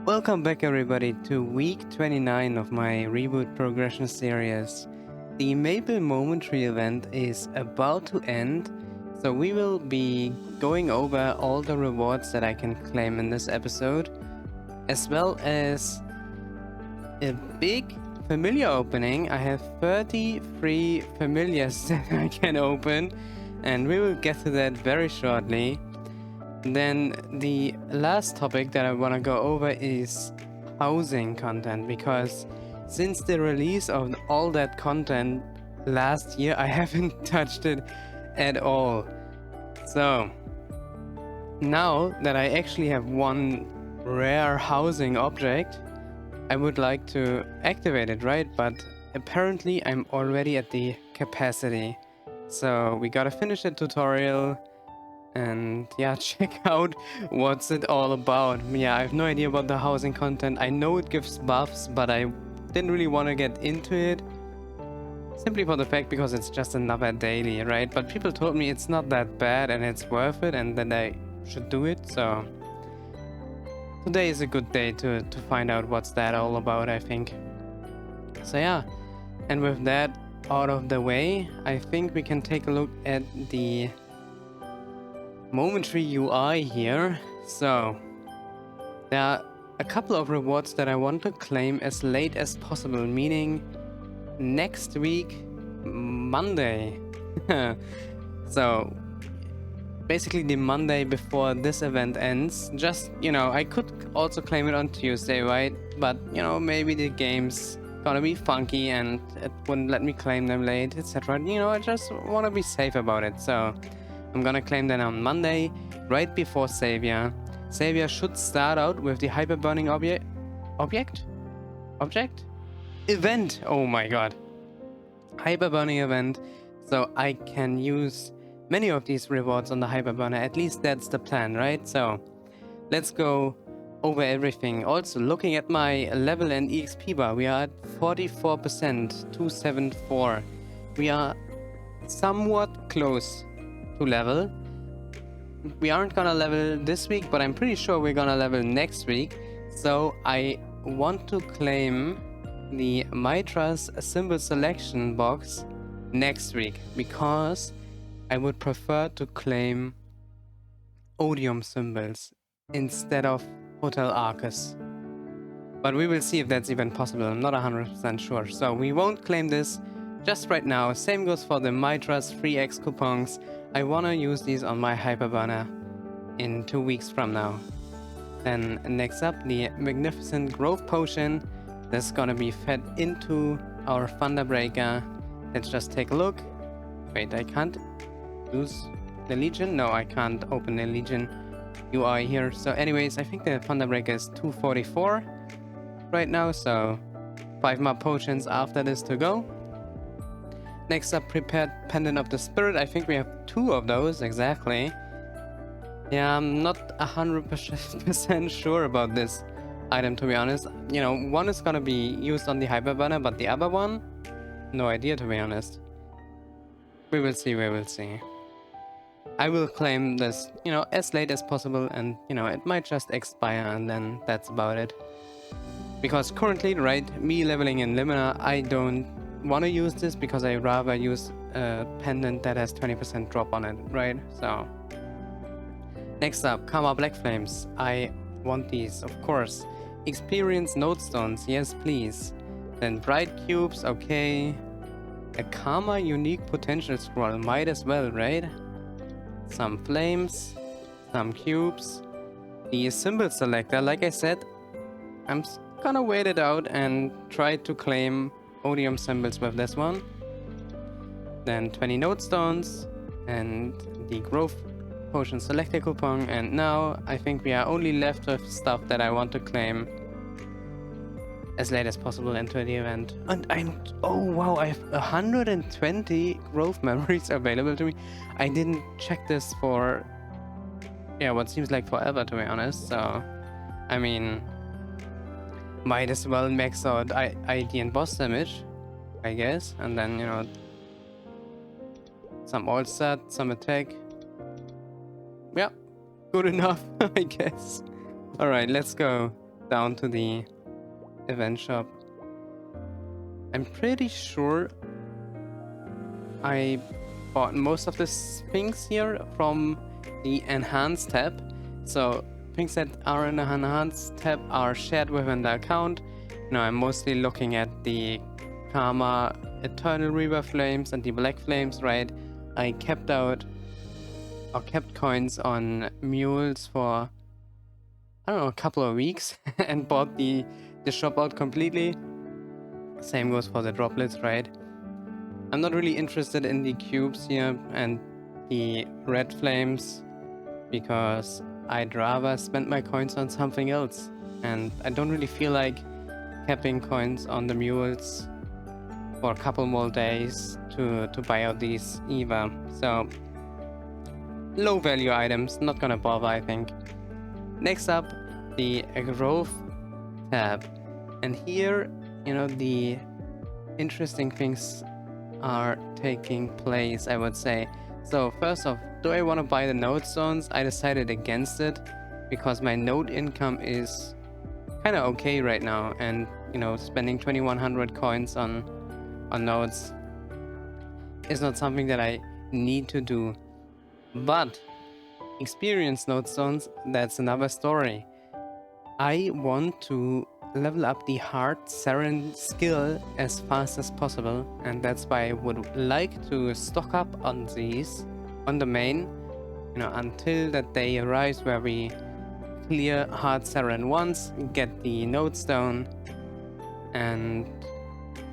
Welcome back everybody to week 29 of my reboot progression series. The Maple Momentree event is about to end, so we will be going over all the rewards that I can claim in this episode, as well as a big familiar opening. I have 30 free familiars that I can open, and we will get to that very shortly. Then the last topic that I want to go over is housing content, because since the release of all that content last year, I haven't touched it at all. So now that I actually have one rare housing object, I would like to activate it, right? But apparently I'm already at the capacity. So we gotta finish the tutorial and yeah, check out what's it all about. Yeah, I have no idea about the housing content. I know it gives buffs, but I didn't really want to get into it, simply for the fact because it's just another daily, right? But people told me it's not that bad and it's worth it and that I should do it, so today is a good day to find out what's that all about, I think. So yeah, and with that out of the way, I think we can take a look at the Momentree UI here. So there are a couple of rewards that I want to claim as late as possible, meaning next week, Monday. So basically the Monday before this event ends. Just, you know, I could also claim it on Tuesday, right? But, you know, maybe the game's gonna be funky and it wouldn't let me claim them late, etc. You know, I just want to be safe about it. So I'm gonna claim that on Monday, right before Savior. Savior should start out with the Hyper Burning event. Oh my god. Hyper Burning event. So I can use many of these rewards on the Hyper Burner. At least that's the plan, right? So let's go over everything. Also, looking at my level and EXP bar, we are at 44%, 274. We are somewhat close to level. We aren't gonna level this week, but I'm pretty sure we're gonna level next week. So I want to claim the Mitra's symbol selection box next week, because I would prefer to claim Odium symbols instead of Hotel Arcus. But we will see if that's even possible. I'm not 100% sure. So we won't claim this just right now. Same goes for the Mitra's 3x coupons. I want to use these on my Hyperburner in 2 weeks from now. Then next up, the Magnificent Growth Potion. That's gonna be fed into our Thunderbreaker. Let's just take a look. Wait, I can't use the Legion? No, I can't open the Legion UI here. So anyways, I think the Thunderbreaker is 244 right now, so 5 more potions after this to go. Next up, Prepared Pendant of the Spirit. I think we have 2 of those, exactly. Yeah, I'm not 100% sure about this item, to be honest. You know, one is gonna be used on the Hyperburner, but the other one, no idea, to be honest. We will see, we will see. I will claim this, you know, as late as possible, and, you know, it might just expire, and then that's about it. Because currently, right, me leveling in Limina, I don't want to use this because I rather use a pendant that has 20% drop on it, right? So next up, Karma Black Flames. I want these, of course. Experience Nodestones, yes please. Then Bright Cubes, okay. A Karma Unique Potential Scroll, might as well, right? Some Flames, some Cubes. The Symbol Selector, like I said, I'm gonna wait it out and try to claim Odium symbols with this one. Then 20 Nodestones and the Growth Potion Selector coupon, and now I think we are only left with stuff that I want to claim as late as possible into the event. And oh wow, I have 120 growth memories available to me. I didn't check this for, yeah, what seems like forever, to be honest. So I mean, might as well max out ID and boss damage, I guess, and then, you know, some alt stat, some attack. Yeah, good enough, I guess. Alright, let's go. down to the event shop. I'm pretty sure I bought most of the things here from the Enhanced tab. So things that are in the Enhanced tab are shared within the account. I'm mostly looking at the Karma Eternal Reaver Flames and the Black Flames, right? I kept coins on mules for, I don't know, a couple of weeks and bought the shop out completely. Same goes for the droplets, right? I'm not really interested in the cubes here and the red flames because I'd rather spend my coins on something else, and I don't really feel like capping coins on the mules for a couple more days to buy out these either. So low value items, not gonna bother, I think. Next up, the growth tab, and here the interesting things are taking place, I would say. So first off, do I want to buy the node stones? I decided against it because my node income is kind of okay right now, and spending 2100 coins on nodes is not something that I need to do. But experience node stones, that's another story. I want to level up the hard Saren skill as fast as possible, and that's why I would like to stock up on these on the main, until that day arrives where we clear hard Saren once, get the node stone, and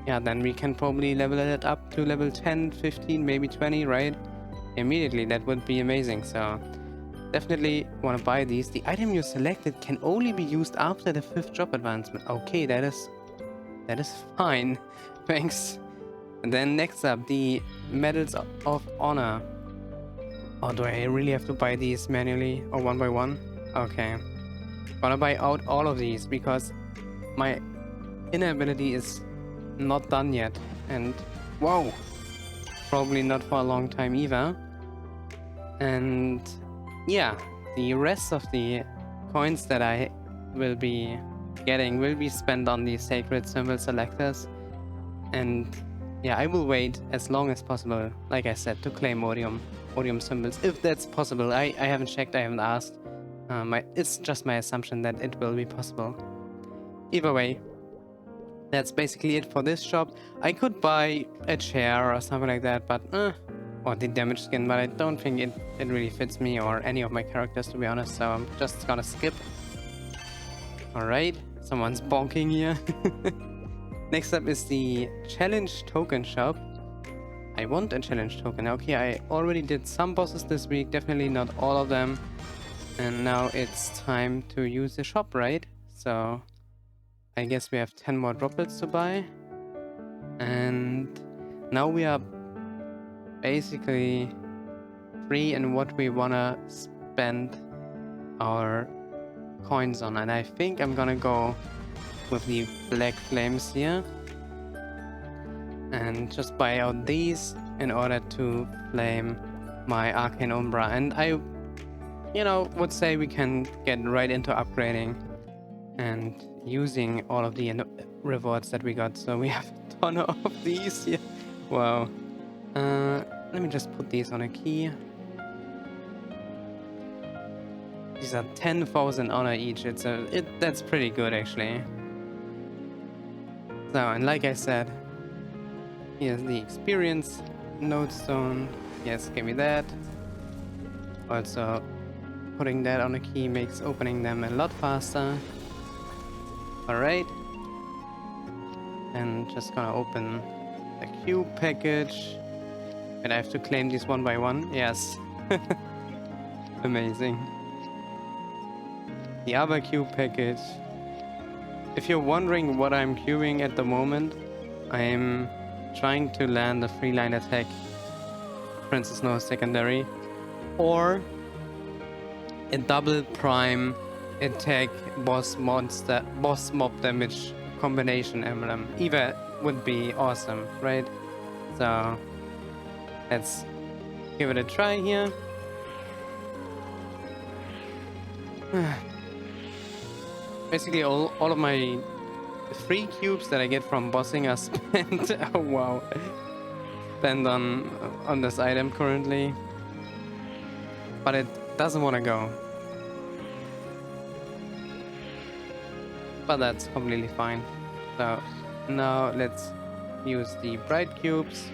yeah, then we can probably level it up to level 10, 15, maybe 20, right? Immediately. That would be amazing. So definitely want to buy these. The item you selected can only be used after the 5th drop advancement. Okay, that is fine. Thanks. And then next up, the Medals of Honor. Oh, do I really have to buy these manually or one by one? Okay. Gonna buy out all of these because my inner ability is not done yet. And whoa, probably not for a long time either. And yeah, the rest of the coins that I will be getting will be spent on the sacred symbol selectors. And yeah, I will wait as long as possible, like I said, to claim odium symbols, if that's possible. I haven't checked, I haven't asked. It's just my assumption that it will be possible. Either way, that's basically it for this shop. I could buy a chair or something like that, but or the damage skin, but I don't think it really fits me or any of my characters, to be honest, so I'm just gonna skip. Alright, someone's bonking here. Next up is the challenge token shop. I want a challenge token. Okay, I already did some bosses this week, definitely not all of them. And now it's time to use the shop, right? So I guess we have 10 more droplets to buy. And now we are basically free in what we wanna spend our coins on, and I think I'm gonna go with the black flames here and just buy out these in order to flame my arcane umbra. And I would say we can get right into upgrading and using all of the rewards that we got. So we have a ton of these here. Wow. Let me just put these on a key. These are 10,000 honor each. That's pretty good, actually. So, and like I said, here's the experience node stone. Yes, give me that. Also, putting that on a key makes opening them a lot faster. Alright. And just gonna open the cube package. And I have to claim these one by one. Yes. Amazing. The other cube package. If you're wondering what I'm queuing at the moment, I'm trying to land a 3-line attack Princess Noah secondary, or a double prime attack boss mob damage combination emblem. Either would be awesome, right? So let's give it a try here. Basically, all of my 3 cubes that I get from bossing are spent. Oh wow, spent on this item currently, but it doesn't want to go. But that's completely fine. So now let's use the bright cubes.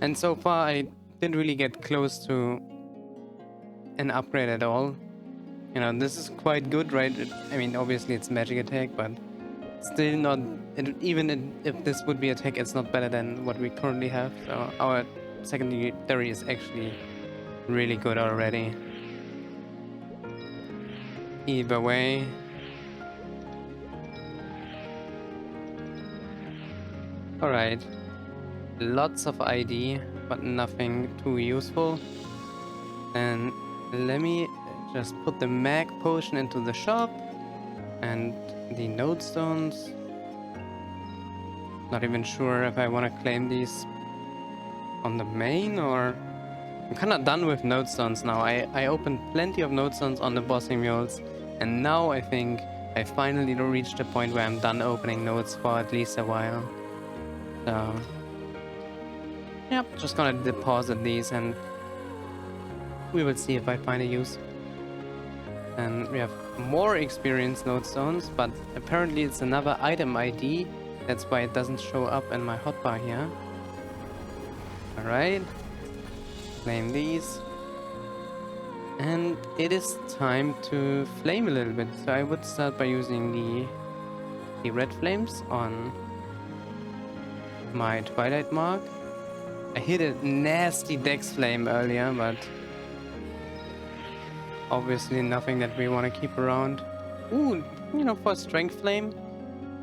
And so far I didn't really get close to an upgrade at all. You know, this is quite good, right? I mean, obviously it's magic attack, but still not... even if this would be attack, it's not better than what we currently have. So our secondary is actually really good already. Either way. Alright. Lots of ID, but nothing too useful. And let me just put the mag potion into the shop. And the node stones. Not even sure if I want to claim these on the main or... I'm kind of done with node stones now. I opened plenty of node stones on the bossing mules. And now I think I finally reached a point where I'm done opening nodes for at least a while. So... yep, just gonna deposit these and we will see if I find a use. And we have more experience node stones, but apparently it's another item ID. That's why it doesn't show up in my hotbar here. Alright. Claim these. And it is time to flame a little bit. So I would start by using the red flames on my Twilight mark. I hit a nasty dex flame earlier, but obviously nothing that we want to keep around. Ooh, you know, for strength flame,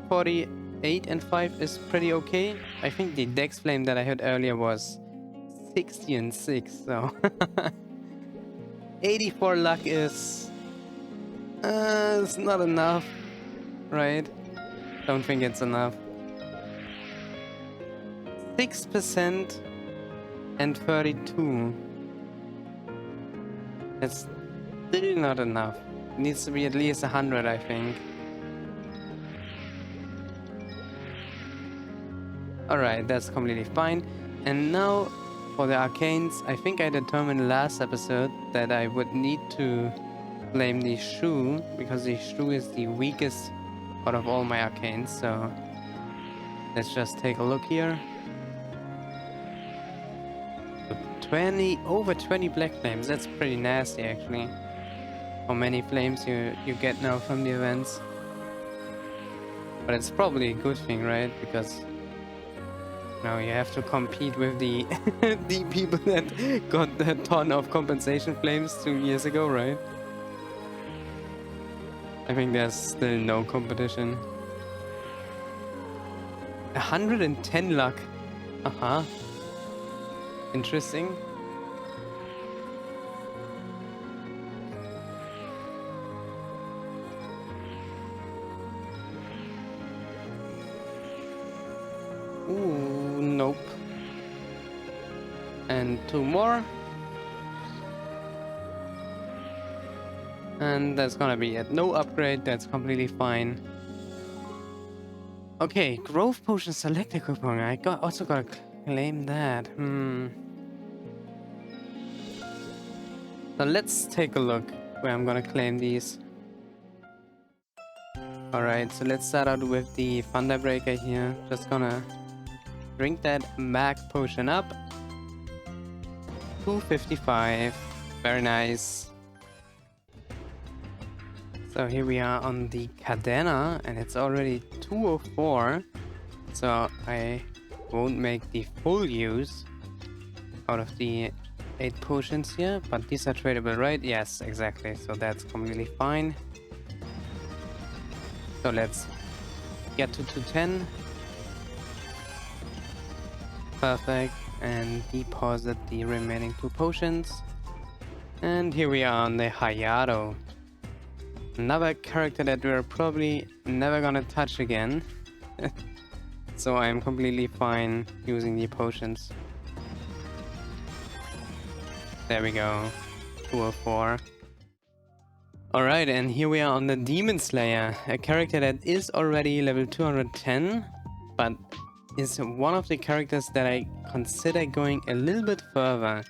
48 and 5 is pretty okay. I think the dex flame that I hit earlier was 60 and 6, so 84 luck is it's not enough, right? Don't think it's enough. 6% and 32. That's still not enough. It needs to be at least 100, I think. Alright, that's completely fine. And now for the arcanes, I think I determined last episode that I would need to claim the shoe, because the shoe is the weakest out of all my arcanes. So let's just take a look here. over 20 black flames. That's pretty nasty, actually. How many flames you get now from the events. But it's probably a good thing, right? Because now you have to compete with the the people that got a ton of compensation flames 2 years ago, right? I think there's still no competition. 110 luck. Interesting. Ooh, nope. And 2 more. And that's gonna be it. No upgrade, that's completely fine. Okay, growth potion selector coupon. I also gotta claim that. So let's take a look where I'm gonna claim these. Alright, so let's start out with the Thunderbreaker here. Just gonna drink that mag potion up. 255. Very nice. So here we are on the Cadena, and it's already 204. So I won't make the full use out of the 8 potions here, but these are tradable, right? Yes, exactly. So that's completely fine. So let's get to 210. Perfect. And deposit the remaining 2 potions. And here we are on the Hayato. Another character that we're probably never gonna touch again. So I'm completely fine using the potions. There we go. 204. Alright, and here we are on the Demon Slayer, a character that is already level 210, but is one of the characters that I consider going a little bit further.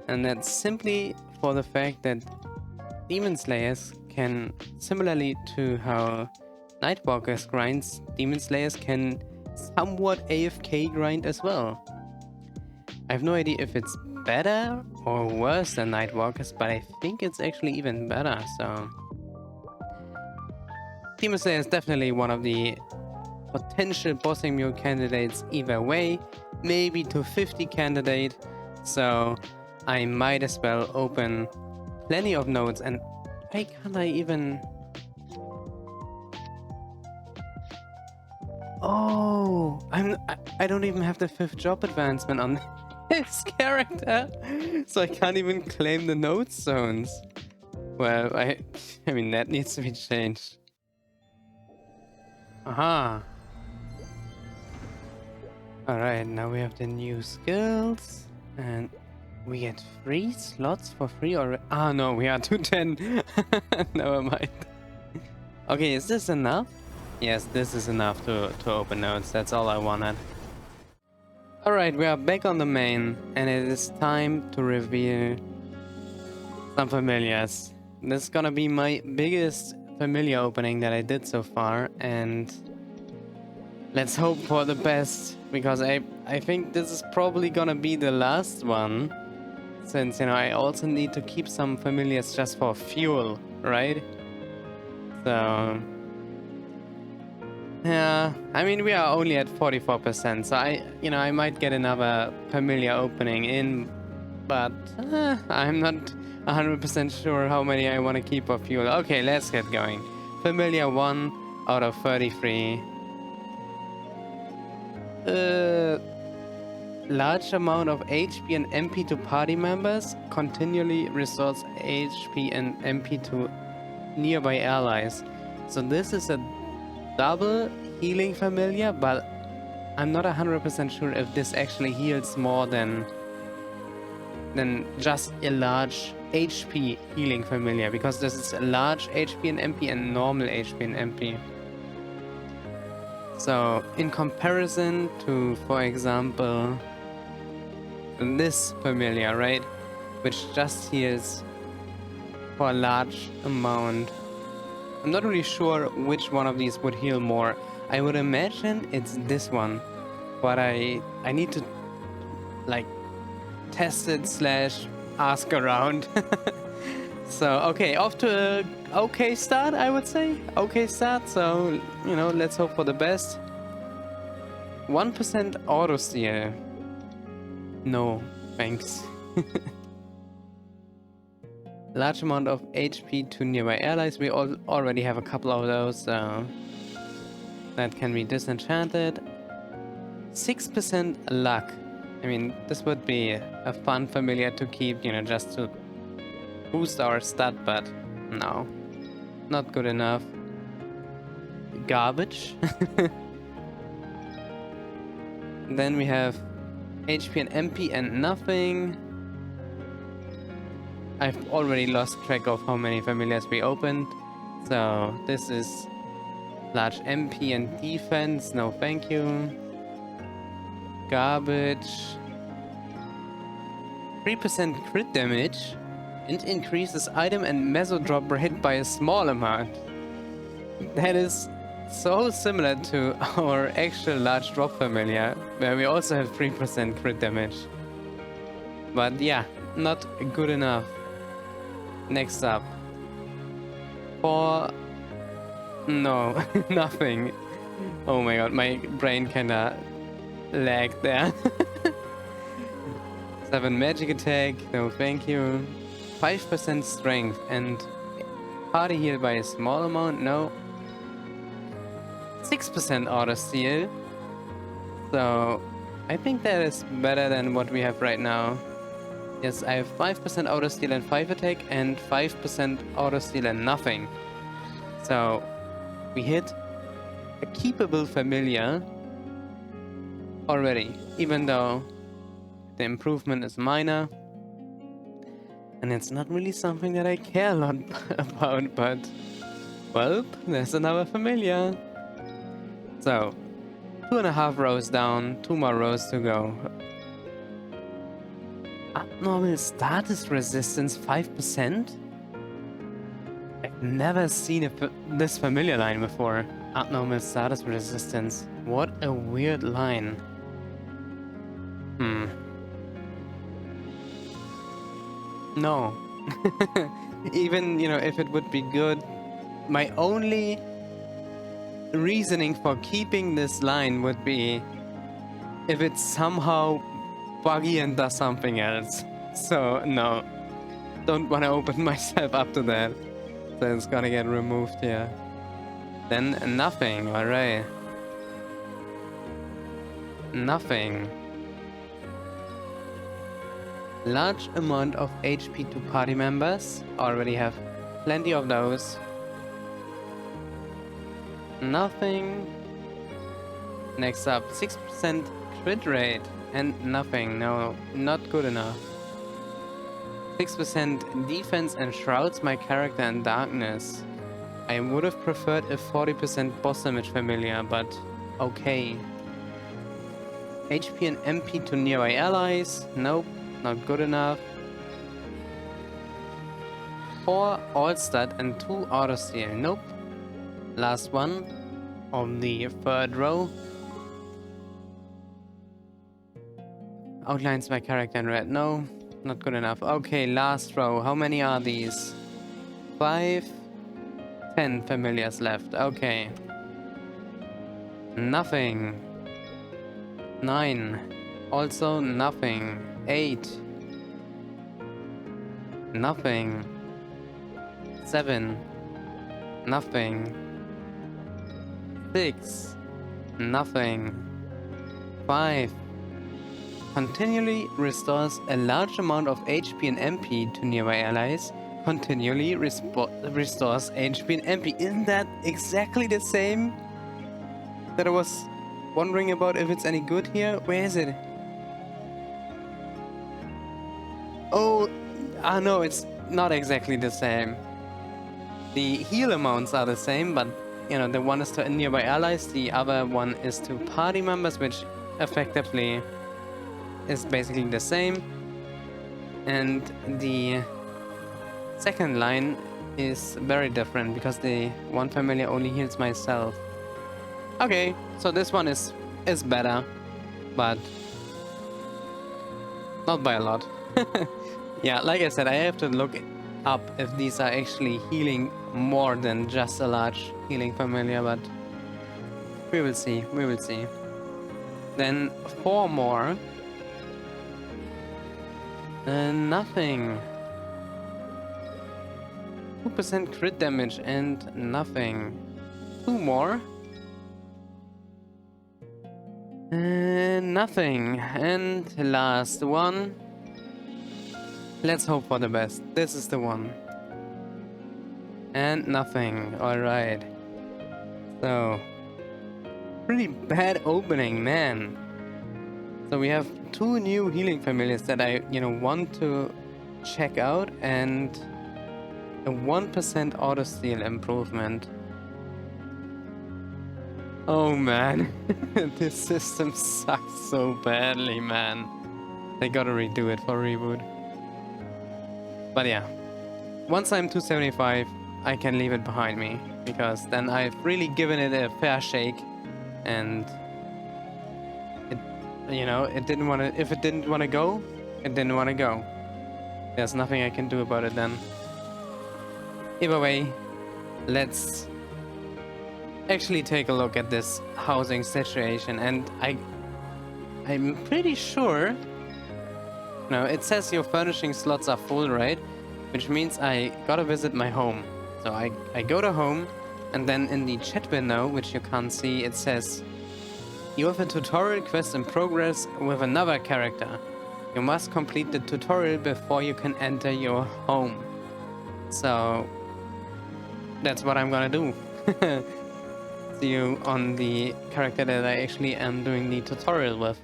And that's simply for the fact that Demon Slayers can, similarly to how Nightwalkers grinds, Demon Slayers can somewhat AFK grind as well. I have no idea if it's better or worse than Nightwalkers, but I think it's actually even better, so... Demon Slayer is definitely one of the potential bossing mule candidates either way, maybe to 50 candidate, so I might as well open plenty of nodes. And why can't I even... Oh, I don't even have the 5th job advancement on this character, so I can't even claim the node zones. Well, I mean that needs to be changed. Aha. Alright, now we have the new skills, and we get 3 slots for free already. Ah no, we are 210. Never mind. Okay, is this enough? Yes, this is enough to open nodes. That's all I wanted. Alright, we are back on the main, and it is time to reveal some familiars. This is gonna be my biggest familiar opening that I did so far, and let's hope for the best, because I think this is probably gonna be the last one, since, you know, I also need to keep some familiars just for fuel, right? So yeah, I mean, we are only at 44%, so I might get another familiar opening in, but I'm not 100% sure how many I want to keep for fuel. Okay, let's get going. Familiar 1 out of 33. Large amount of HP and MP to party members, continually restores HP and MP to nearby allies. So this is a double healing familiar, but I'm not 100% sure if this actually heals more than just a large HP healing familiar, because this is a large HP and MP and normal HP and MP. So in comparison to, for example, this familiar, right, which just heals for a large amount, I'm not really sure which one of these would heal more. I would imagine it's this one, but I need to like test it / ask around. So okay, off to a okay start, I would say. Okay start, so you know, let's hope for the best. 1% auto steal. No, thanks. Large amount of HP to nearby allies. We already have a couple of those, so that can be disenchanted. 6% luck. I mean, this would be a fun familiar to keep, you know, just to boost our stat, but no, not good enough. Garbage. Then we have HP and MP and nothing. I've already lost track of how many familiars we opened. So this is large MP and defense. No thank you. Garbage. 3% crit damage and increases item and meso drop rate by a small amount. That is so similar to our actual large drop familiar, where we also have 3% crit damage. But yeah, not good enough. Next up. For... no, nothing. Oh my god, my brain kinda lagged there. 7 magic attack, no thank you. 5% strength and party heal by a small amount, no. 6% auto steal. So I think that is better than what we have right now. Yes, I have 5% auto steal and 5 attack and 5% auto steal and nothing. So we hit a keepable familiar already, even though the improvement is minor. And it's not really something that I care a lot about, but... Well, there's another familiar. So, 2.5 rows down, 2 more rows to go. Abnormal status resistance 5%? I've never seen this familiar line before. Abnormal status resistance. What a weird line. No. Even, if it would be good, my only reasoning for keeping this line would be if it's somehow buggy and does something else. So, no. Don't want to open myself up to that. So it's gonna get removed here. Then nothing, alright. Nothing. Large amount of HP to party members. Already have plenty of those. Nothing. Next up, 6% crit rate. And nothing. No, not good enough. 6% defense and shrouds my character in darkness. I would have preferred a 40% boss damage familiar, but okay. HP and MP to nearby allies. Nope, not good enough. 4 all-stat and 2 auto-steal. Nope. Last one on the 3rd row. Outlines my character in red. No, not good enough. Okay, last row. How many are these? 5, 10 familiars left. Okay. Nothing. 9. Also nothing. 8. Nothing. 7. Nothing. 6. Nothing. 5. Continually restores a large amount of HP and MP to nearby allies. Continually restores HP and MP. Isn't that exactly the same that I was wondering about if it's any good here? Where is it? Oh, no, it's not exactly the same. The heal amounts are the same, but the one is to nearby allies, the other one is to party members, which effectively is basically the same. And the second line is very different because the one familiar only heals myself. Okay, so this one is better, but not by a lot. Yeah, like I said, I have to look up if these are actually healing more than just a large healing familiar, but we will see, we will see. Then 4 more. Nothing. 2% crit damage and nothing. 2 more. Nothing. And last one. Let's hope for the best. This is the one. And nothing. Alright. So, pretty bad opening, man. So we have 2 new healing familiars that I, want to check out, and a 1% auto steal improvement. Oh man, this system sucks so badly, man. They gotta redo it for reboot. But yeah, once I'm 275, I can leave it behind me, because then I've really given it a fair shake, and it didn't want to. If it didn't want to go, it didn't want to go. There's nothing I can do about it then. Either way, let's actually take a look at this housing situation. And I'm pretty sure. No, it says your furnishing slots are full, right? Which means I gotta visit my home. So I go to home, and then in the chat window, which you can't see, it says, you have a tutorial quest in progress with another character. You must complete the tutorial before you can enter your home. So that's what I'm gonna do. See you on the character that I actually am doing the tutorial with.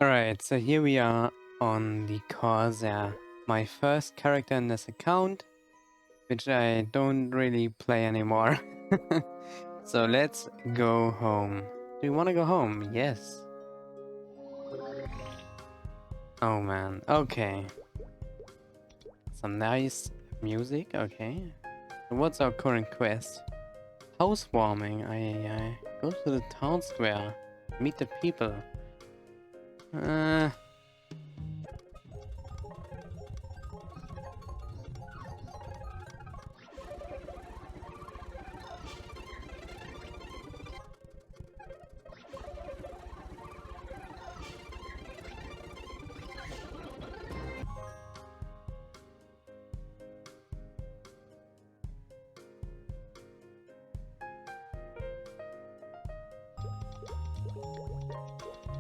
Alright, so here we are on the Corsair my first character in this account, which I don't really play anymore. So let's go home. Do you want to go home? Yes. Oh man, okay. Some nice music, okay. So what's our current quest? Housewarming, aye. Go to the town square. Meet the people.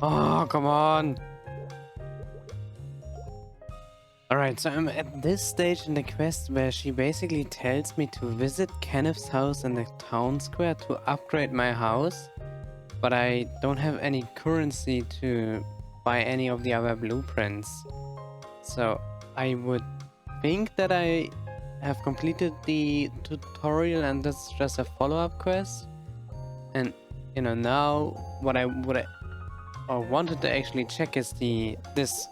Oh, come on. Alright, so I'm at this stage in the quest where she basically tells me to visit Kenneth's house in the town square to upgrade my house, but I don't have any currency to buy any of the other blueprints. So I would think that I have completed the tutorial and this is just a follow-up quest. And you know, now what I wanted to actually check is this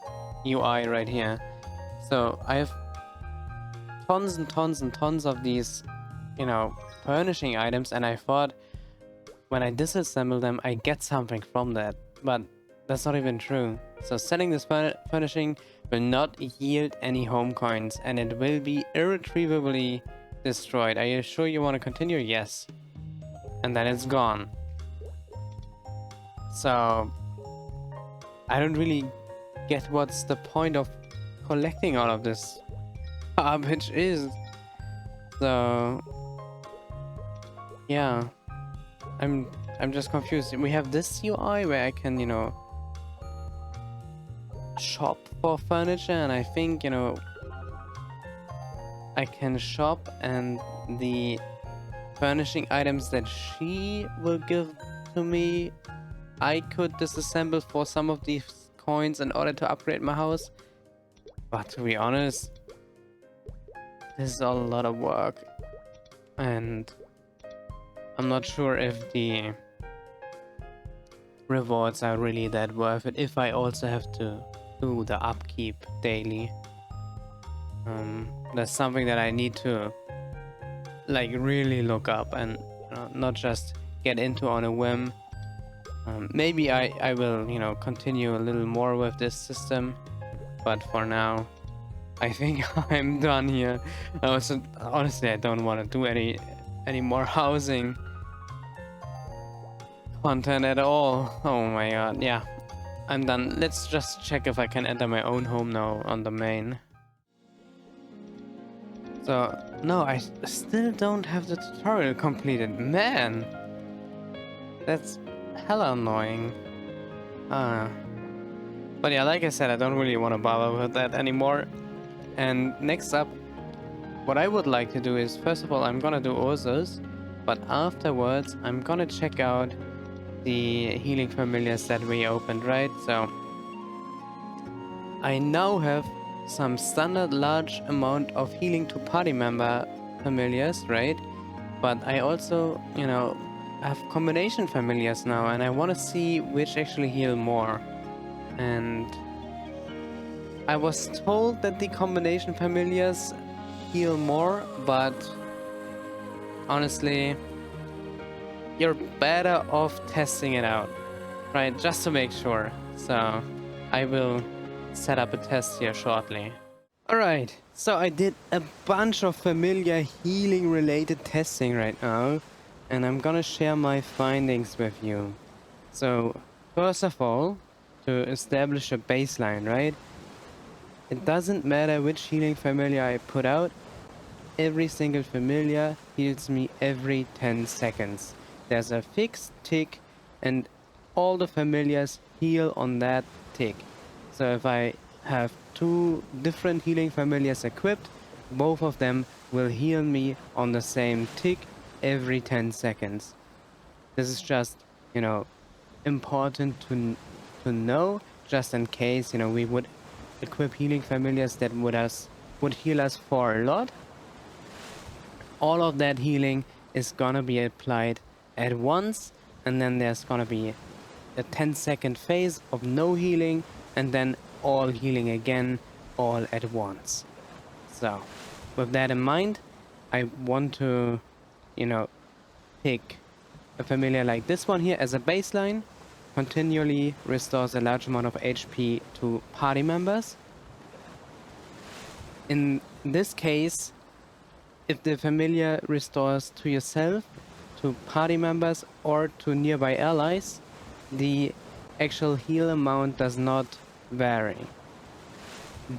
UI right here. So I have tons and tons and tons of these, you know, furnishing items, and I thought when I disassemble them I get something from that, but that's not even true. So selling this furnishing will not yield any home coins and it will be irretrievably destroyed. Are you sure you want to continue? Yes. And then it's gone. So I don't really get what's the point of collecting all of this garbage is. So yeah, I'm just confused. We have this UI where I can, you know, shop for furniture, and I think, you know, I can shop and the furnishing items that she will give to me, I could disassemble for some of these coins in order to upgrade my house. But to be honest, this is a lot of work and I'm not sure if the rewards are really that worth it if I also have to do the upkeep daily. That's something that I need to like really look up and not just get into on a whim. Maybe I will, you know, continue a little more with this system, but for now I think I'm done here. Honestly, I don't want to do any more housing content at all. Oh my god, yeah, I'm done. Let's just check if I can enter my own home now on the main. So no, I still don't have the tutorial completed. Man, that's hella annoying. But yeah, like I said, I don't really want to bother with that anymore. And next up, what I would like to do is, first of all, I'm gonna do Ursus, but afterwards I'm gonna check out the healing familiars that we opened, right? So I now have some standard large amount of healing to party member familiars, right? But I also, you know, have combination familiars now, and I want to see which actually heal more. And I was told that the combination familiars heal more, but honestly, you're better off testing it out, right? Just to make sure. So I will set up a test here shortly. Alright, so I did a bunch of familiar healing related testing right now, and I'm gonna share my findings with you. So first of all, to establish a baseline, right? It doesn't matter which healing familiar I put out, every single familiar heals me every 10 seconds. There's a fixed tick and all the familiars heal on that tick. So if I have two different healing familiars equipped, both of them will heal me on the same tick every 10 seconds. This is just, you know, important to know, just in case, you know, we would equip healing familiars that would heal us for a lot. All of that healing is gonna be applied at once, and then there's gonna be a 10-second phase of no healing, and then all healing again, all at once. So, with that in mind, I want to, pick a familiar like this one here as a baseline. Continually restores a large amount of HP to party members. In this case, if the familiar restores to yourself, to party members, or to nearby allies, the actual heal amount does not vary.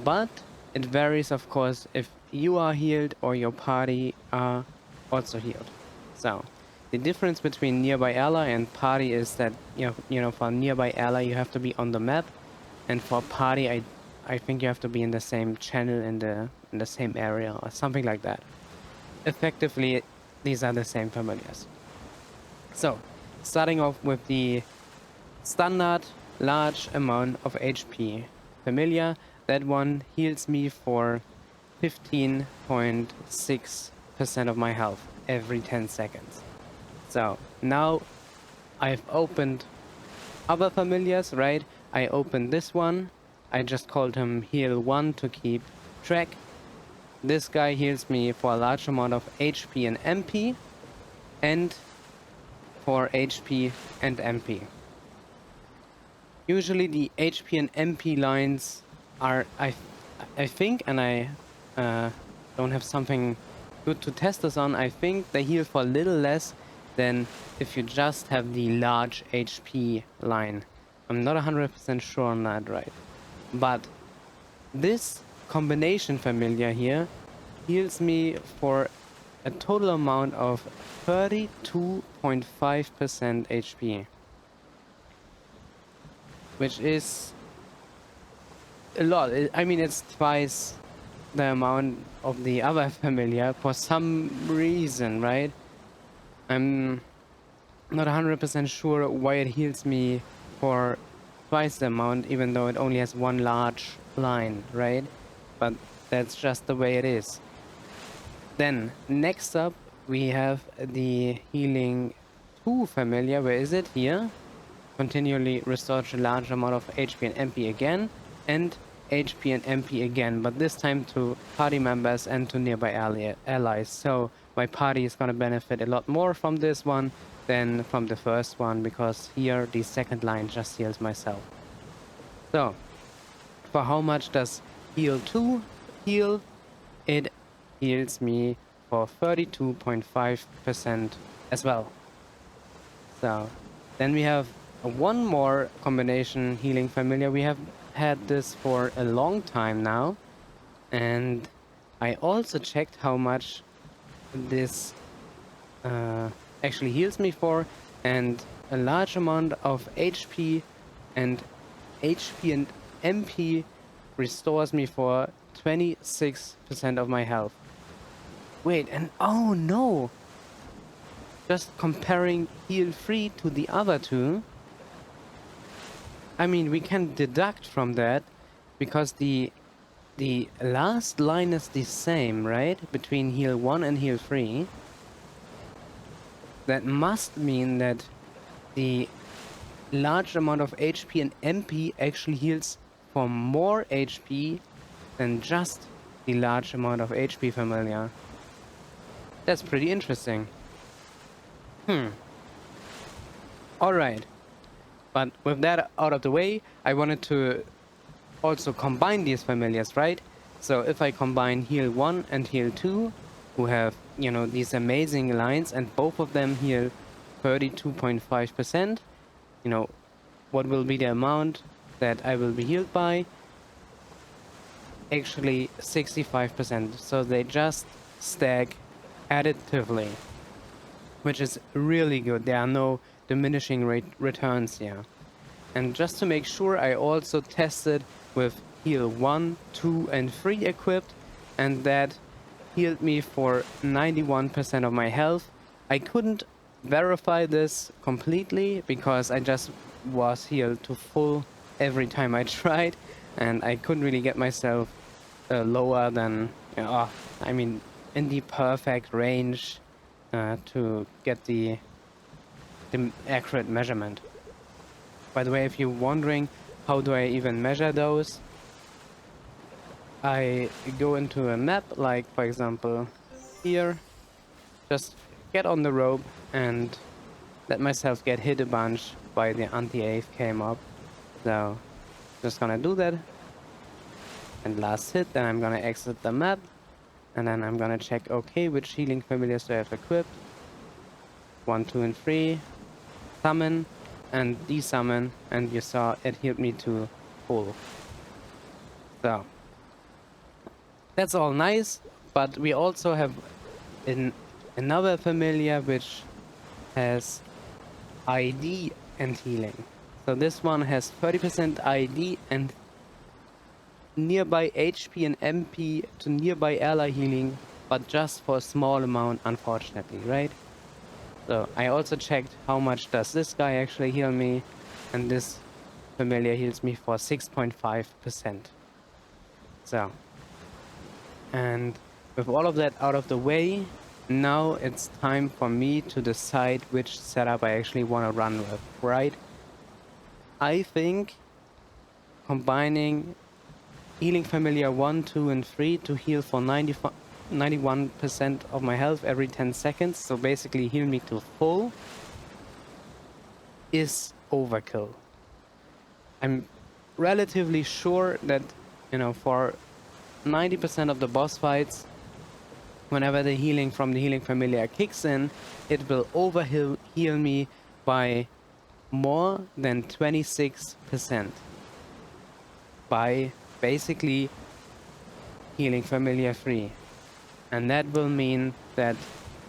But it varies, of course, if you are healed or your party are also healed. So the difference between nearby ally and party is that for nearby ally you have to be on the map, and for party I think you have to be in the same channel in the same area or something like that. Effectively, these are the same familiars. So, starting off with the standard large amount of HP familiar, that one heals me for 15.6% of my health every 10 seconds. So now I've opened other familiars, right? I opened this one. I just called him heal 1 to keep track. This guy heals me for a large amount of HP and MP, and for HP and MP. Usually the HP and MP lines are, I think, and I don't have something good to test this on, I think they heal for a little less than if you just have the large HP line. I'm not 100% sure on that, right? But this combination familiar here heals me for a total amount of 32.5% HP, which is a lot. I mean, it's twice the amount of the other familiar for some reason, right? I'm not 100% sure why it heals me for twice the amount, even though it only has one large line, right? But that's just the way it is. Then, next up, we have the healing 2 familiar. Where is it? Here. Continually restores a large amount of HP and MP again, and HP and MP again, but this time to party members and to nearby allies. So my party is gonna benefit a lot more from this one than from the first one, because here the second line just heals myself. So, for how much does heal 2 heal? It heals me for 32.5% as well. So, then we have one more combination healing familiar. We have had this for a long time now, and I also checked how much this actually heals me for, and a large amount of HP and MP restores me for 26% of my health. Wait, and oh no! Just comparing heal 3 to the other two, I mean, we can deduct from that, because the last line is the same, right? Between heal 1 and heal 3. That must mean that the large amount of HP and MP actually heals for more HP than just the large amount of HP familiar. That's pretty interesting. Alright. But with that out of the way, I wanted to also combine these familiars, right? So if I combine heal 1 and heal 2, who have, these amazing lines, and both of them heal 32.5%, what will be the amount that I will be healed by? Actually 65%. So they just stack additively, which is really good. There are no diminishing returns here. And just to make sure, I also tested with heal 1, 2 and 3 equipped, and that healed me for 91% of my health. I couldn't verify this completely because I just was healed to full every time I tried, and I couldn't really get myself lower than, I mean, in the perfect range to get the accurate measurement. By the way, if you're wondering how do I even measure those, I go into a map, like for example here, just get on the rope and let myself get hit a bunch by the anti-AFK mob. So just gonna do that, and last hit, then I'm gonna exit the map, and then I'm gonna check, okay, which healing familiars do I have equipped. 1, 2, and 3, summon and desummon, and you saw it healed me to full. So that's all nice, but we also have another familiar which has ID and healing. So this one has 30% ID and nearby HP and MP to nearby ally healing, but just for a small amount, unfortunately, right? So I also checked how much does this guy actually heal me, and this familiar heals me for 6.5%. So, and with all of that out of the way, now it's time for me to decide which setup I actually want to run with, right? I think combining healing familiar 1, 2, and 3 to heal for 91% of my health every 10 seconds, so basically heal me to full, is overkill. I'm relatively sure that, you know, for 90% of the boss fights, whenever the healing from the healing familiar kicks in, it will overheal me by more than 26% by basically healing familiar 3. And that will mean that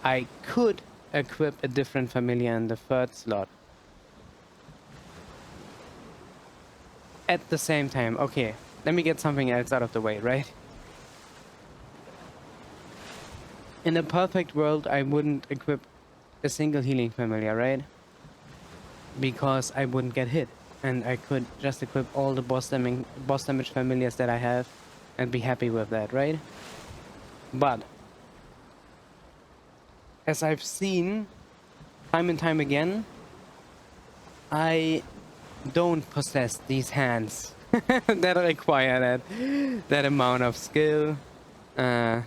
I could equip a different familiar in the third slot. At the same time, okay, let me get something else out of the way, right? In a perfect world, I wouldn't equip a single healing familiar, right? Because I wouldn't get hit, and I could just equip all the boss damage familiars that I have and be happy with that, right? But as I've seen time and time again, I don't possess these hands that require that amount of skill. I'm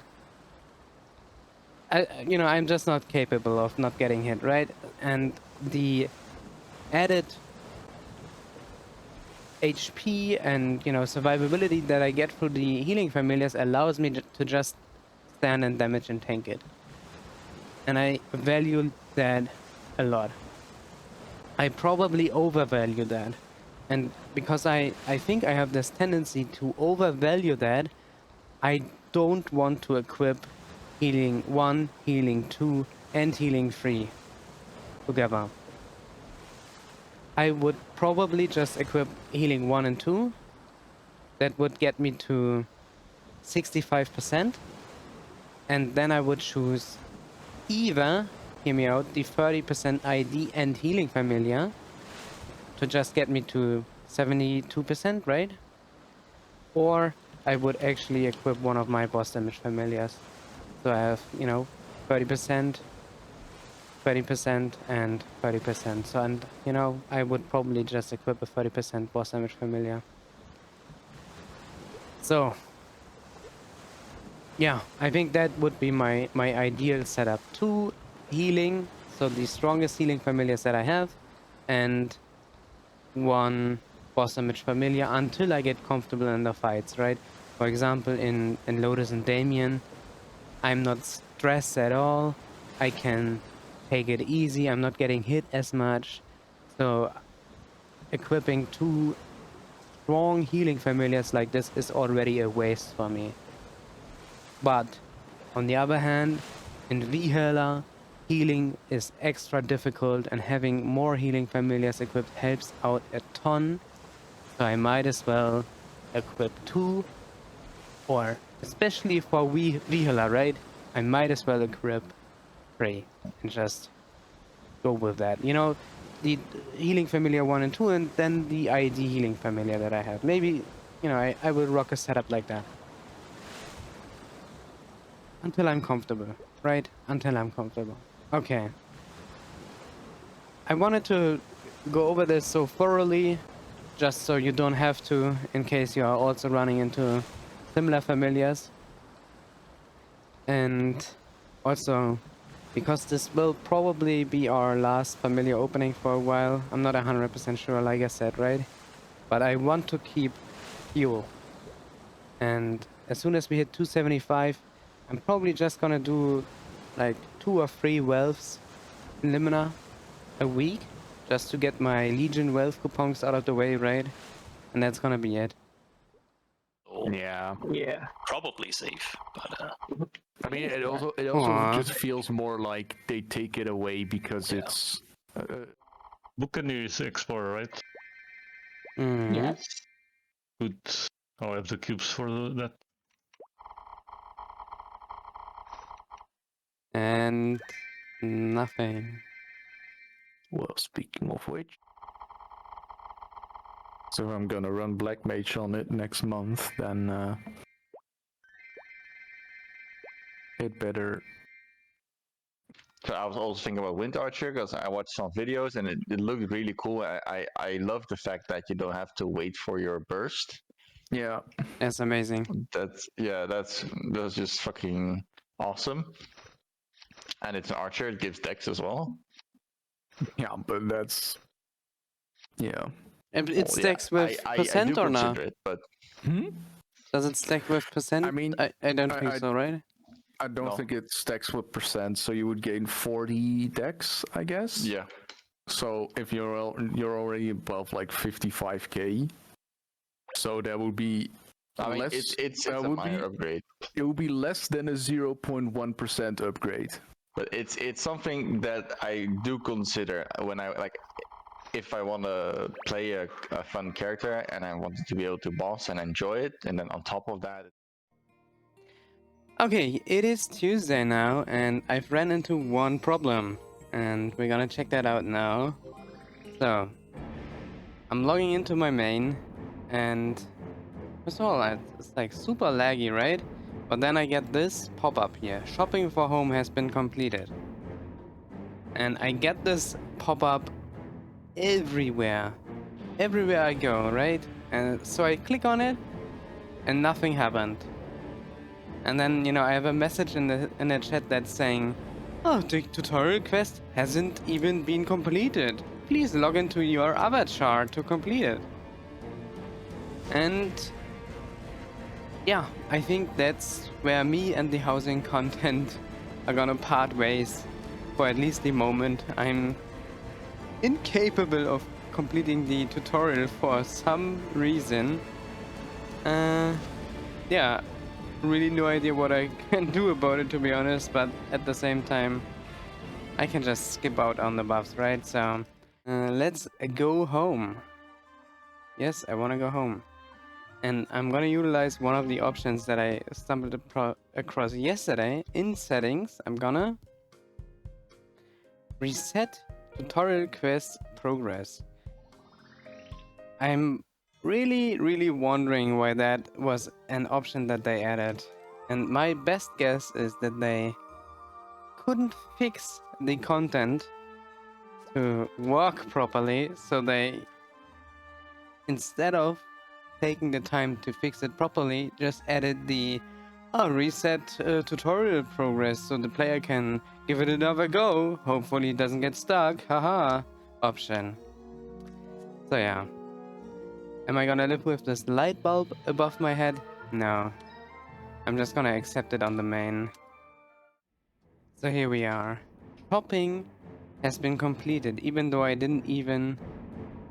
just not capable of not getting hit, right? And the added HP and, survivability that I get through the healing familiars allows me to just stand and damage and tank it. And I value that a lot. I probably overvalue that. And because I think I have this tendency to overvalue that, I don't want to equip healing 1, healing 2, and healing 3 together. I would probably just equip healing 1 and 2. That would get me to 65%. And then I would choose either, hear me out, the 30% ID and healing familiar to just get me to 72%, right? Or I would actually equip one of my boss damage familiars. So I have, 30%, 20%, and 30%. So, and, I would probably just equip a 30% boss damage familiar. So, yeah, I think that would be my ideal setup. 2 healing, so the strongest healing familiars that I have, and 1 boss damage familiar until I get comfortable in the fights, right? For example, in Lotus and Damien, I'm not stressed at all. I can take it easy. I'm not getting hit as much. So equipping 2 strong healing familiars like this is already a waste for me. But on the other hand, in nVHilla, healing is extra difficult, and having more healing familiars equipped helps out a ton. So I might as well equip 2, or especially for nVHilla, right? I might as well equip 3 and just go with that. The healing familiar 1 and 2, and then the ID healing familiar that I have. Maybe you know, I will rock a setup like that. Until I'm comfortable, right? Until I'm comfortable. Okay. I wanted to go over this so thoroughly, just so you don't have to, in case you are also running into similar familiars. And also, because this will probably be our last familiar opening for a while. I'm not 100% sure, like I said, right? But I want to keep fuel. And as soon as we hit 275, I'm probably just gonna do like 2 or 3 wealths in Limina a week, just to get my Legion wealth coupons out of the way, right? And that's gonna be it. Oh, Yeah. Yeah. probably safe, but I mean, it also Aw. just feels more like they take it away because Yeah. it's. Buccaneers Explorer, right? Mhm. Yes. Good. Oh, I have the cubes for that. And nothing. Well, speaking of which. So if I'm gonna run Black Mage on it next month, then it better. So I was also thinking about Wind Archer because I watched some videos and it looked really cool. I love the fact that you don't have to wait for your burst. Yeah. That's amazing. That's just fucking awesome. And it's an archer, it gives dex as well. Yeah, but that's. Yeah. It Well, stacks with I percent do or not? consider it, but Does it stack with percent? I mean, I don't think I- so, right? I don't No. think it stacks with percent, so you would gain 40 dex, I guess. yeah. So if you're already above like 55k, so that would be I mean, less. it's that a would minor be upgrade. it would be less than a 0.1% upgrade. But it's something that I do consider when I like if I want to play a fun character and I want to be able to boss and enjoy it, and then on top of that, Okay, it is Tuesday now, and I've ran into one problem, and we're gonna check that out now. So, I'm logging into my main, and first of all, it's like super laggy, right? But then I get this pop-up here. Shopping for home has been completed. And I get this pop-up everywhere. Everywhere I go, right? And so I click on it, and nothing happened. And then, you know, I have a message in the chat that's saying, oh, the tutorial quest hasn't even been completed. Please log into your avatar to complete it. And yeah, I think that's where me and the housing content are gonna part ways for at least the moment. I'm incapable of completing the tutorial for some reason. Yeah, really no idea what I can do about it, to be honest, but at the same time I can just skip out on the buffs, right? So let's go home. Yes, I want to go home, and I'm gonna utilize one of the options that I stumbled across yesterday in settings. I'm gonna reset tutorial quest progress. I'm really wondering why that was an option that they added, and my best guess is that they couldn't fix the content to work properly, so they, instead of taking the time to fix it properly, just added the reset tutorial progress so the player can give it another go, hopefully it doesn't get stuck, haha, option. So yeah. Am I gonna live with this light bulb above my head? No. I'm just gonna accept it on the main. So here we are. Shopping has been completed, even though I didn't even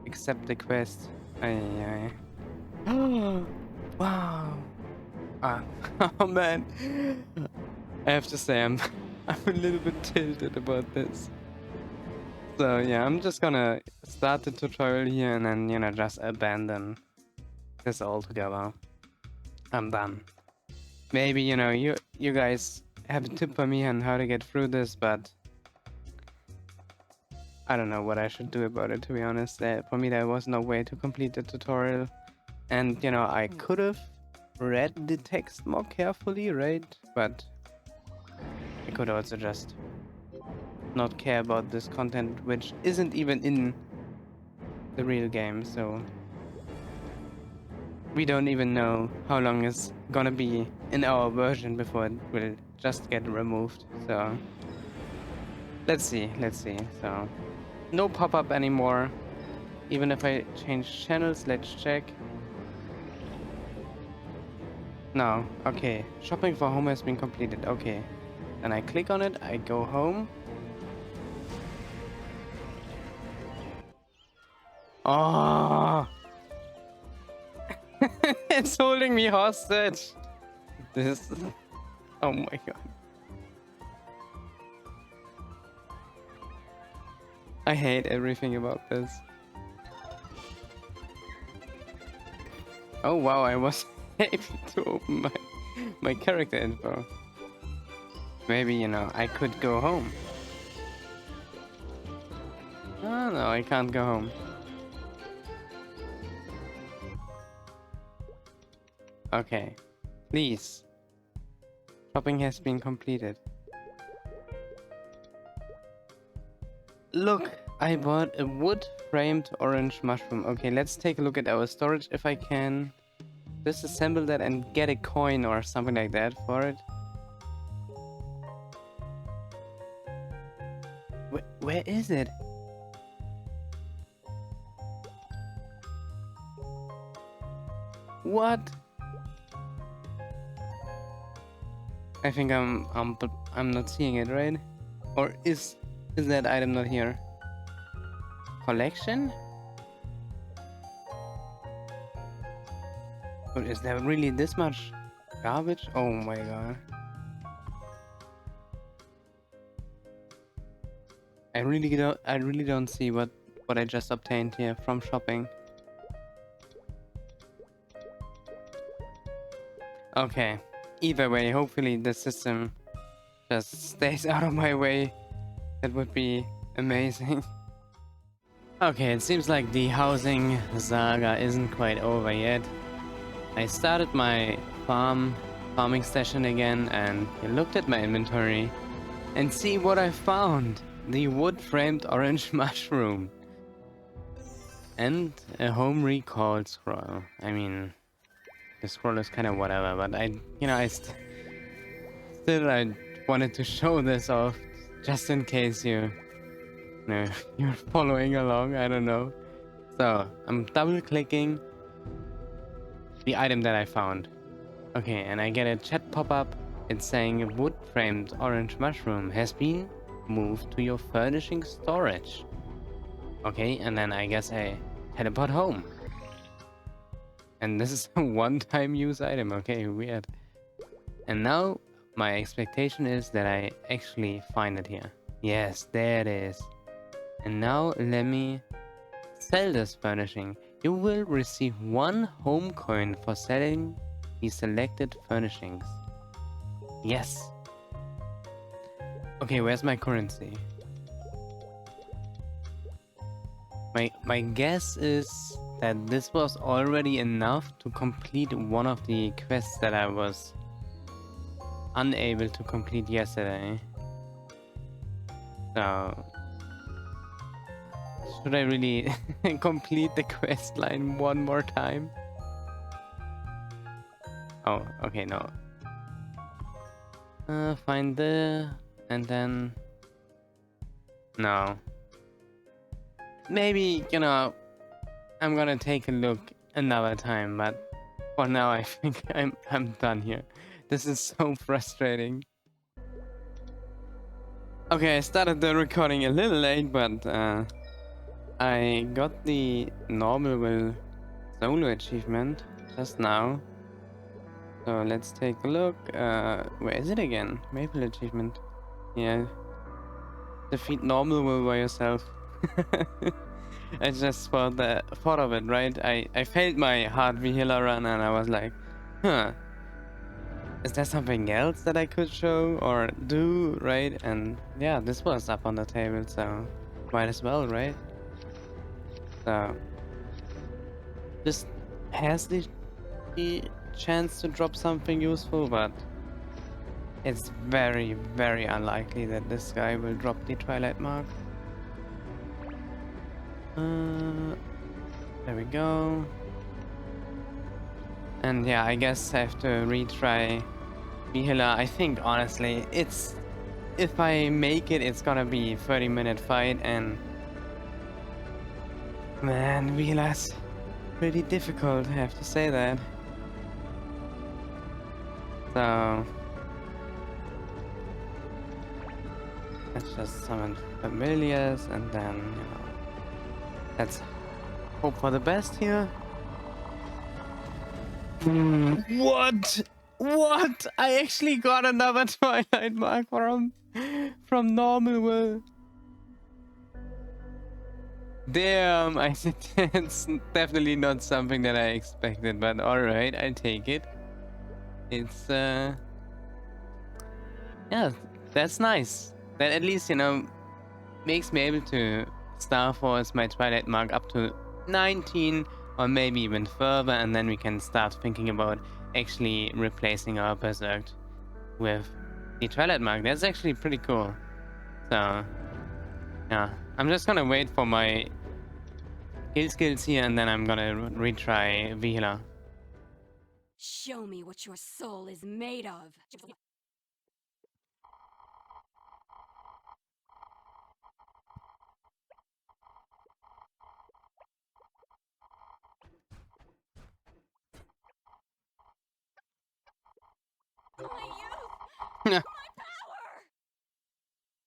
accept the quest. Ay. Wow. Oh man. I have to say, I'm a little bit tilted about this. So yeah, I'm just gonna start the tutorial here and then, you know, just abandon this altogether. I'm done. Maybe, you know, you guys have a tip for me on how to get through this, but I don't know what I should do about it, to be honest. For me, there was no way to complete the tutorial And you know, I could have read the text more carefully, right? But I could also just not care about this content, which isn't even in the real game, so we don't even know how long it's gonna be in our version before it will just get removed. So let's see. So no pop-up anymore. Even if I change channels, let's check. No, okay. Shopping for home has been completed. Okay. Then I click on it, I go home. Oh! It's holding me hostage. This. Oh my god. I hate everything about this. Oh wow, I was able to open my character info. Maybe, you know, I could go home. Oh no, I can't go home. Okay, please. Shopping has been completed. Look, I bought a wood-framed orange mushroom. Okay, let's take a look at our storage if I can disassemble that and get a coin or something like that for it. Where is it? What? I think I'm not seeing it, right? Or is that item not here? Collection? But is there really this much garbage? Oh my god. I really don't see what I just obtained here from shopping. Okay. Either way, hopefully the system just stays out of my way. That would be amazing. Okay, it seems like the housing saga isn't quite over yet. I started my farming session again and looked at my inventory and see what I found. The wood-framed orange mushroom. And a home recall scroll. I mean, the scroll is kind of whatever, but I still I wanted to show this off just in case you're following along. I don't know. So I'm double clicking the item that I found. Okay, and I get a chat pop-up. It's saying wood-framed orange mushroom has been moved to your furnishing storage. Okay, and then I guess I teleport home. And this is a one-time use item. Okay, weird. And now my expectation is that I actually find it here. Yes, there it is. And now let me sell this furnishing. You will receive 1 home coin for selling the selected furnishings. Yes. Okay, where's my currency? My guess is that this was already enough to complete one of the quests that I was unable to complete yesterday. So should I really complete the quest line one more time? Oh, okay, no. Find the... and then... No. Maybe, you know, I'm gonna take a look another time, but for now I think I'm done here. This is so frustrating. Okay, I started the recording a little late, but I got the nWill solo achievement just now. So let's take a look. Where is it again? Maple achievement. Yeah. Defeat nWill by yourself. I just thought of it, right? I failed my nVHilla run and I was like, huh. Is there something else that I could show or do, right? And yeah, this was up on the table, so might as well, right? So just has the chance to drop something useful, but it's very, very unlikely that this guy will drop the Twilight Mark. There we go. And yeah, I guess I have to retry nVHilla. I think honestly, if I make it, it's gonna be a 30-minute fight, and man, nVHilla's pretty difficult, I have to say that. So let's just summon familiars, and then, you know, let's hope for the best here. What? What? I actually got another Twilight Mark from nWill. Damn, it's definitely not something that I expected, but alright, I'll take it. It's yeah, that's nice. That at least, you know, makes me able to Star Force my Twilight Mark up to 19 or maybe even further, and then we can start thinking about actually replacing our Berserk with the Twilight Mark. That's actually pretty cool. So yeah, I'm just gonna wait for my kill skills here, and then I'm gonna retry nVHilla. Show me what your soul is made of. My youth! My power!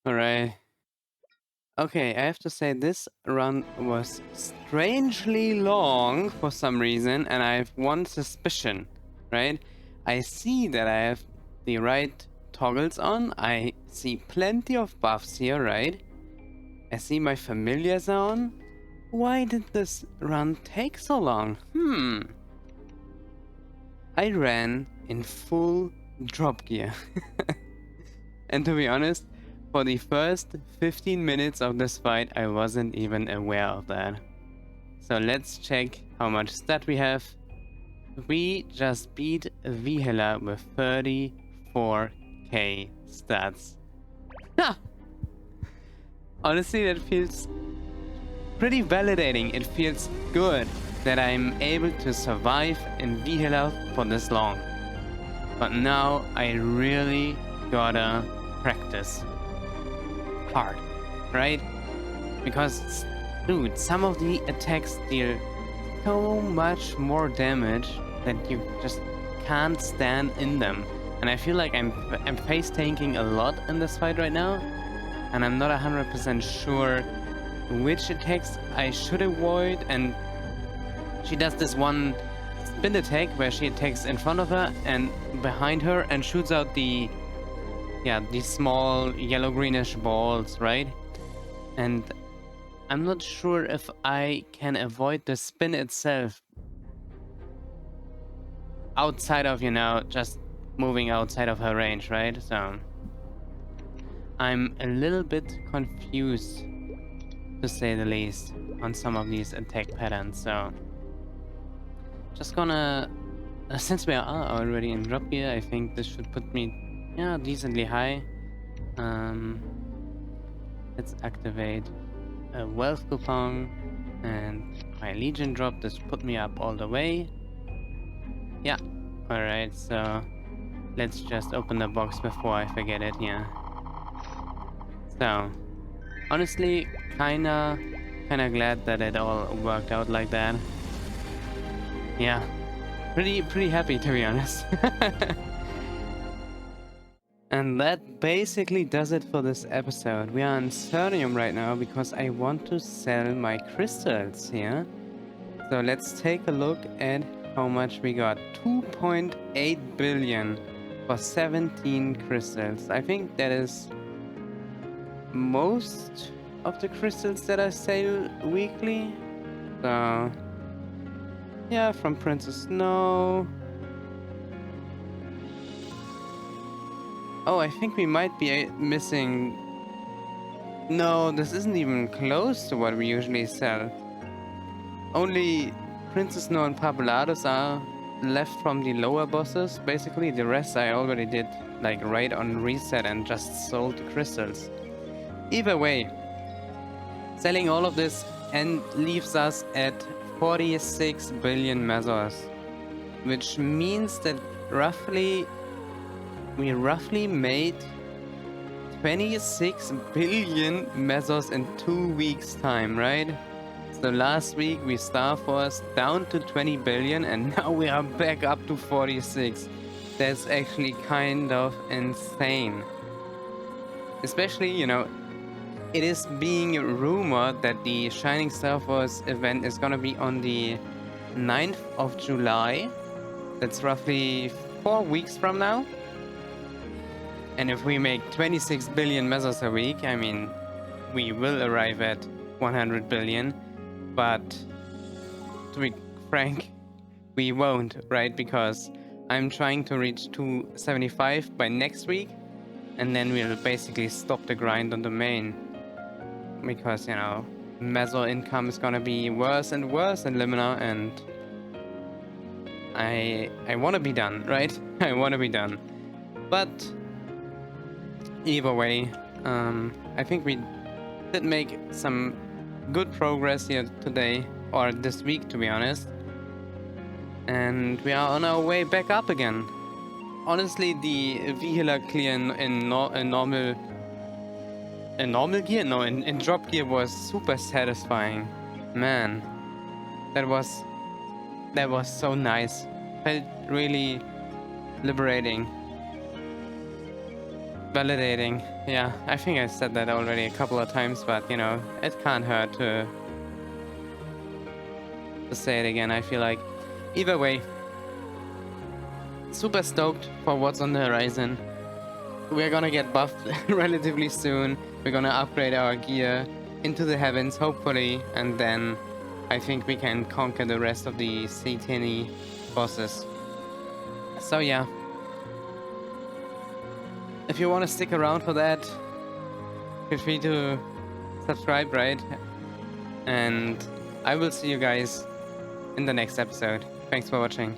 Alright. Okay, I have to say this run was strangely long for some reason, and I have one suspicion, right? I see that I have the right toggles on. I see plenty of buffs here, right? I see my familiars are on. Why did this run take so long? I ran in full drop gear. And to be honest, for the first 15 minutes of this fight, I wasn't even aware of that. So let's check how much stat we have. We just beat nVHilla with 34k stats. Ha! Honestly, that feels pretty validating. It feels good that I'm able to survive in nVHilla for this long. But now I really gotta practice hard, right? Because, dude, some of the attacks deal so much more damage that you just can't stand in them. And I feel like I'm face tanking a lot in this fight right now, and I'm not 100% sure which attacks I should avoid. And she does this one spin attack where she attacks in front of her and behind her and shoots out these small yellow-greenish balls, right? And I'm not sure if I can avoid the spin itself outside of, you know, just moving outside of her range, right? So I'm a little bit confused, to say the least, on some of these attack patterns. So just gonna, since we are already in drop gear, I think this should put me, yeah, decently high. Let's activate a wealth coupon and my legion drop. This put me up all the way. Yeah, alright, so let's just open the box before I forget it. Yeah, so honestly kinda glad that it all worked out like that. Yeah, pretty happy, to be honest. And that basically does it for this episode. We are on Cernium right now because I want to sell my crystals here. So let's take a look at how much we got. 2.8 billion for 17 crystals. I think that is most of the crystals that I sell weekly. So yeah, from Princess Snow. Oh, I think we might be missing... No, this isn't even close to what we usually sell. Only Princess Snow and Papulados are left from the lower bosses. Basically, the rest I already did like right on reset and just sold the crystals. Either way, selling all of this and leaves us at 46 billion mesos, which means that we roughly made 26 billion mesos in 2 weeks time, right? So last week we Star Force down to 20 billion and now we are back up to 46. That's actually kind of insane. Especially, you know, it is being rumored that the Shining Star Force event is gonna be on the 9th of July. That's roughly 4 weeks from now. And if we make 26 billion mesos a week, I mean, we will arrive at 100 billion. But to be frank, we won't, right? Because I'm trying to reach 275 by next week. And then we'll basically stop the grind on the main. Because, you know, meso income is gonna be worse and worse in Limina, and I want to be done, right? I want to be done. But either way, I think we did make some good progress here today, or this week to be honest. And we are on our way back up again. Honestly, the nVHilla clear in normal gear? No, in drop gear was super satisfying. Man, that was so nice. Felt really liberating. Validating. Yeah, I think I said that already a couple of times, but you know, it can't hurt to say it again, I feel like. Either way, super stoked for what's on the horizon. We're gonna get buffed relatively soon. We're gonna upgrade our gear into the heavens, hopefully, and then I think we can conquer the rest of the Satani bosses. So yeah. If you want to stick around for that, feel free to subscribe, right? And I will see you guys in the next episode. Thanks for watching.